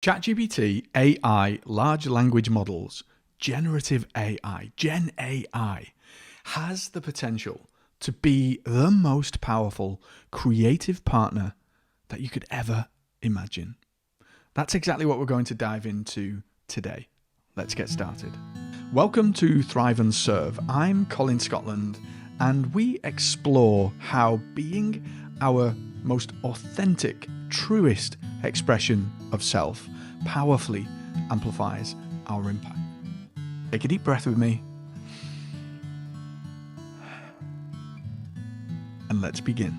ChatGPT, AI, large language models, generative AI, Gen AI, has the potential to be the most powerful creative partner that you could ever imagine. That's exactly what we're going to dive into today. Let's get started. Welcome to Thrive and Serve. I'm Colin Scotland, and we explore how being our most authentic, truest expression of self powerfully amplifies our impact. Take a deep breath with me, and let's begin.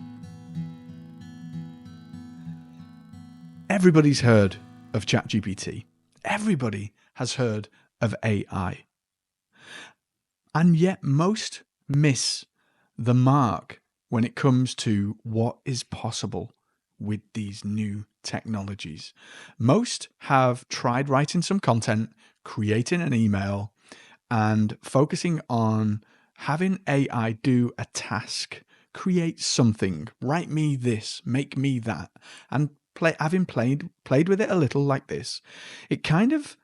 Everybody's heard of ChatGPT. Everybody has heard of AI. And yet most miss the mark when it comes to what is possible with these new technologies. Most have tried writing some content, creating an email, and focusing on having AI do a task, create something, write me this, make me that, and having played with it a little like this, it kind of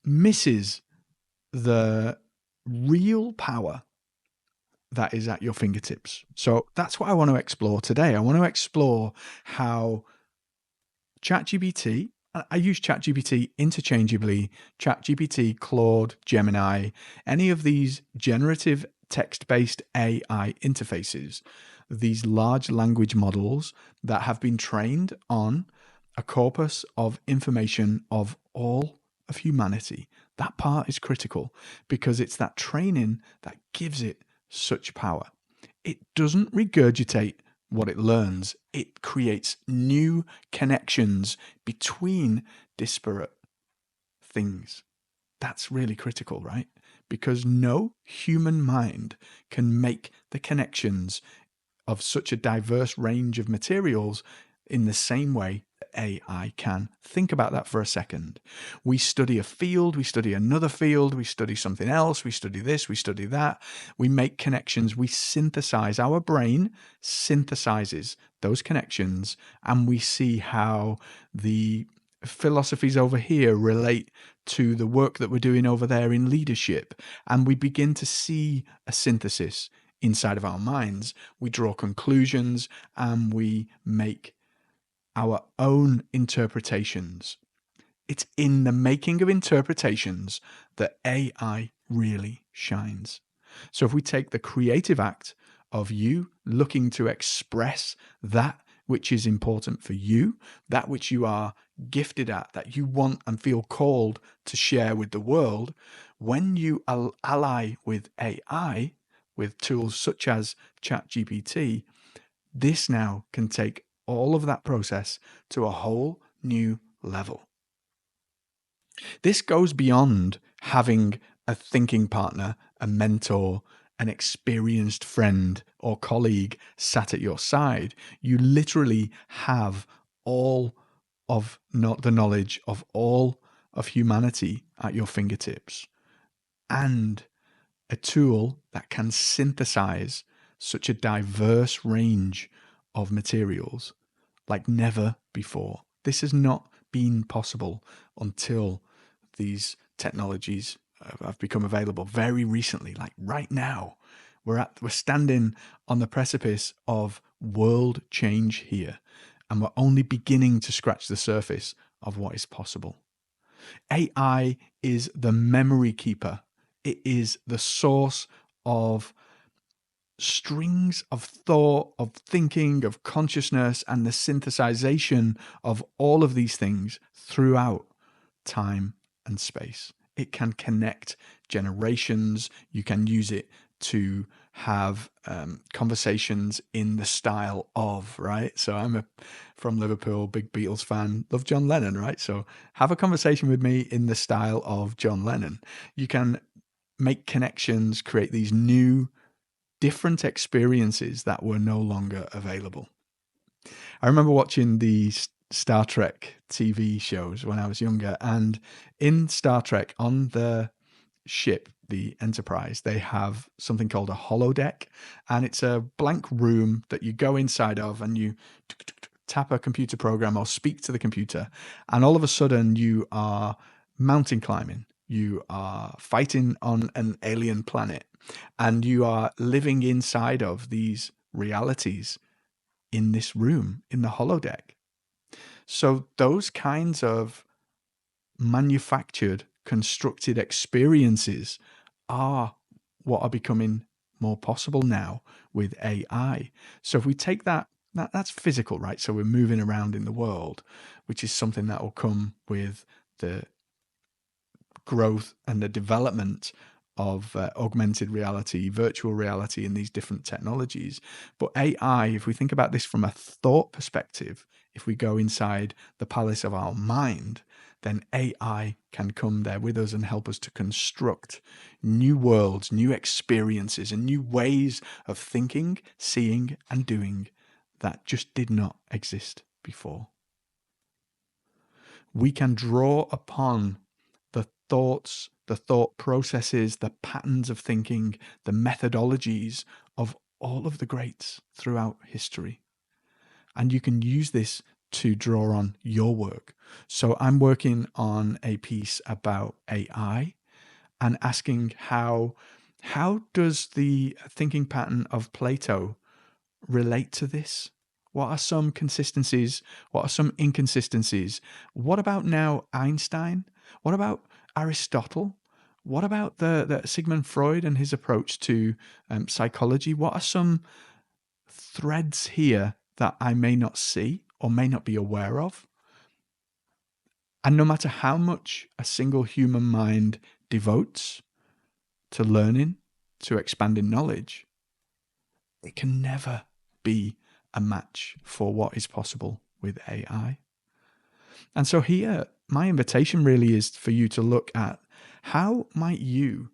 misses the real power that is at your fingertips. So that's what I want to explore today. I want to explore how ChatGPT, I use ChatGPT interchangeably, ChatGPT, Claude, Gemini, any of these generative text-based AI interfaces, these large language models that have been trained on a corpus of information of all of humanity. That part is critical because it's that training that gives it such power. It doesn't regurgitate what it learns. It creates new connections between disparate things. That's really critical, right? Because no human mind can make the connections of such a diverse range of materials in the same way that AI can. Think about that for a second. We study a field, we study another field, we study something else, we study this, we study that. We make connections, we synthesize. Our brain synthesizes those connections, and we see how the philosophies over here relate to the work that we're doing over there in leadership. And we begin to see a synthesis inside of our minds. We draw conclusions and we make our own interpretations. It's in the making of interpretations that AI really shines. So if we take the creative act of you looking to express that which is important for you, that which you are gifted at, that you want and feel called to share with the world, when you ally with AI, with tools such as ChatGPT, this now can take all of that process to a whole new level. This goes beyond having a thinking partner, a mentor, an experienced friend or colleague sat at your side. You literally have all of the knowledge of all of humanity at your fingertips, and a tool that can synthesize such a diverse range of materials like never before. This has not been possible until these technologies have become available very recently. Like right now, we're standing on the precipice of world change here, and we're only beginning to scratch the surface of what is possible. AI is the memory keeper. It is the source of strings of thought, of thinking, of consciousness, and the synthesization of all of these things throughout time and space. It can connect generations. You can use it to have conversations in the style of, right? So I'm from Liverpool, big Beatles fan, love John Lennon, right? So have a conversation with me in the style of John Lennon. You can make connections, create these new different experiences that were no longer available. I remember watching the Star Trek TV shows when I was younger, and in Star Trek, on the ship, the Enterprise, they have something called a holodeck, and it's a blank room that you go inside of and you tap a computer program or speak to the computer, and all of a sudden you are mountain climbing, you are fighting on an alien planet, and you are living inside of these realities in this room, in the holodeck. So those kinds of manufactured, constructed experiences are what are becoming more possible now with AI. So if we take that's physical, right? So we're moving around in the world, which is something that will come with the growth and the development of augmented reality, virtual reality, and these different technologies. But AI, if we think about this from a thought perspective, if we go inside the palace of our mind, then AI can come there with us and help us to construct new worlds, new experiences, and new ways of thinking, seeing, and doing that just did not exist before. We can draw upon the thoughts, the thought processes, the patterns of thinking, the methodologies of all of the greats throughout history. And you can use this to draw on your work. So I'm working on a piece about AI and asking how does the thinking pattern of Plato relate to this? What are some consistencies? What are some inconsistencies? What about now Einstein? What about Aristotle? What about the Sigmund Freud and his approach to psychology? What are some threads here that I may not see or may not be aware of? And no matter how much a single human mind devotes to learning, to expanding knowledge, it can never be a match for what is possible with AI. And so here, my invitation really is for you to look at how might you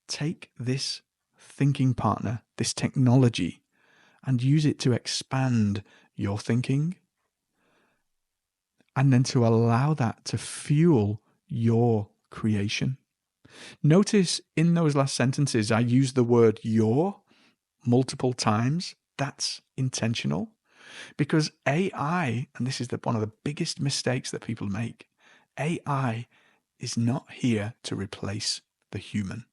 take this thinking partner, this technology, and use it to expand your thinking, and then to allow that to fuel your creation. Notice in those last sentences, I use the word your multiple times. That's intentional because AI, and this is one of the biggest mistakes that people make, AI is not here to replace the human.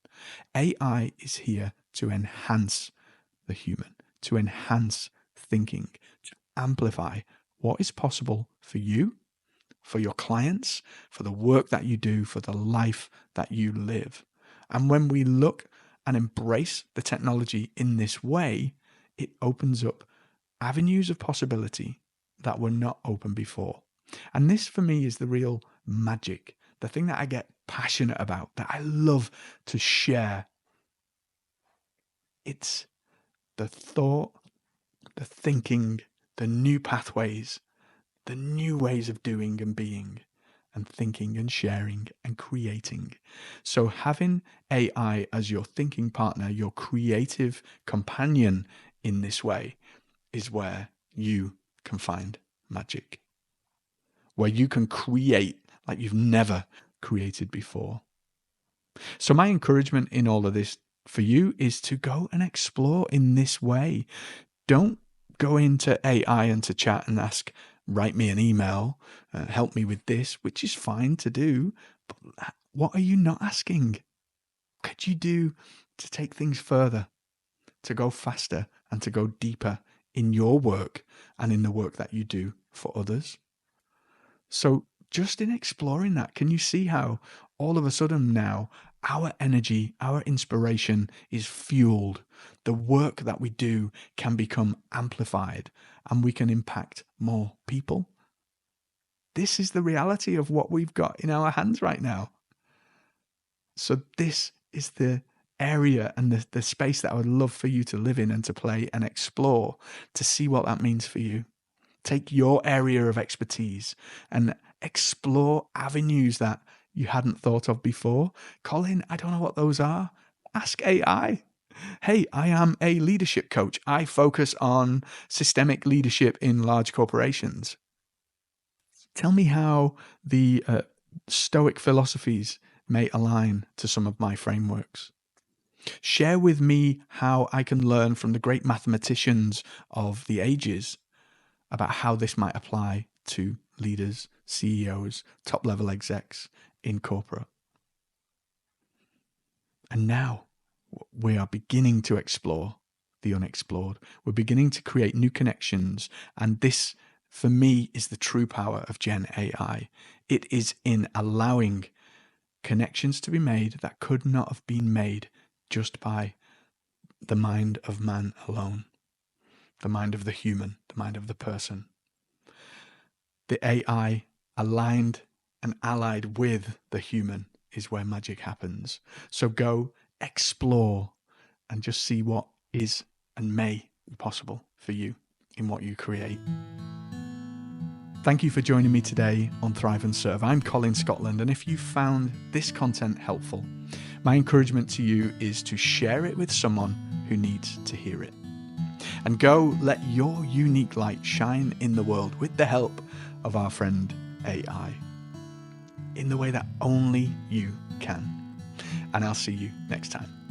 AI is here to enhance the human, to enhance thinking, to amplify what is possible for you, for your clients, for the work that you do, for the life that you live. And when we look and embrace the technology in this way, it opens up avenues of possibility that were not open before. And this for me is the real magic, the thing that I get passionate about, that I love to share. It's the thought, the thinking, the new pathways, the new ways of doing and being and thinking and sharing and creating. So having AI as your thinking partner, your creative companion in this way is where you can find magic, where you can create like you've never created before. So my encouragement in all of this for you is to go and explore in this way. Don't go into AI and to chat and ask, write me an email, help me with this, which is fine to do. But what are you not asking? What could you do to take things further, to go faster and to go deeper in your work and in the work that you do for others? So just in exploring that, can you see how all of a sudden now our energy, our inspiration is fueled? The work that we do can become amplified and we can impact more people. This is the reality of what we've got in our hands right now. So this is the area and the space that I would love for you to live in and to play and explore, to see what that means for you. Take your area of expertise and explore avenues that you hadn't thought of before. Colin, I don't know what those are. Ask AI. Hey, I am a leadership coach. I focus on systemic leadership in large corporations. Tell me how the Stoic philosophies may align to some of my frameworks. Share with me how I can learn from the great mathematicians of the ages about how this might apply to leaders, CEOs, top-level execs in corporate. And now we are beginning to explore the unexplored. We're beginning to create new connections. And this, for me, is the true power of Gen AI. It is in allowing connections to be made that could not have been made just by the mind of man alone, the mind of the human, the mind of the person. The AI aligned and allied with the human is where magic happens. So go explore and just see what is and may be possible for you in what you create. Thank you for joining me today on Thrive and Serve. I'm Colin Scotland, and if you found this content helpful, my encouragement to you is to share it with someone who needs to hear it. And go let your unique light shine in the world with the help of our friend AI in the way that only you can. And I'll see you next time.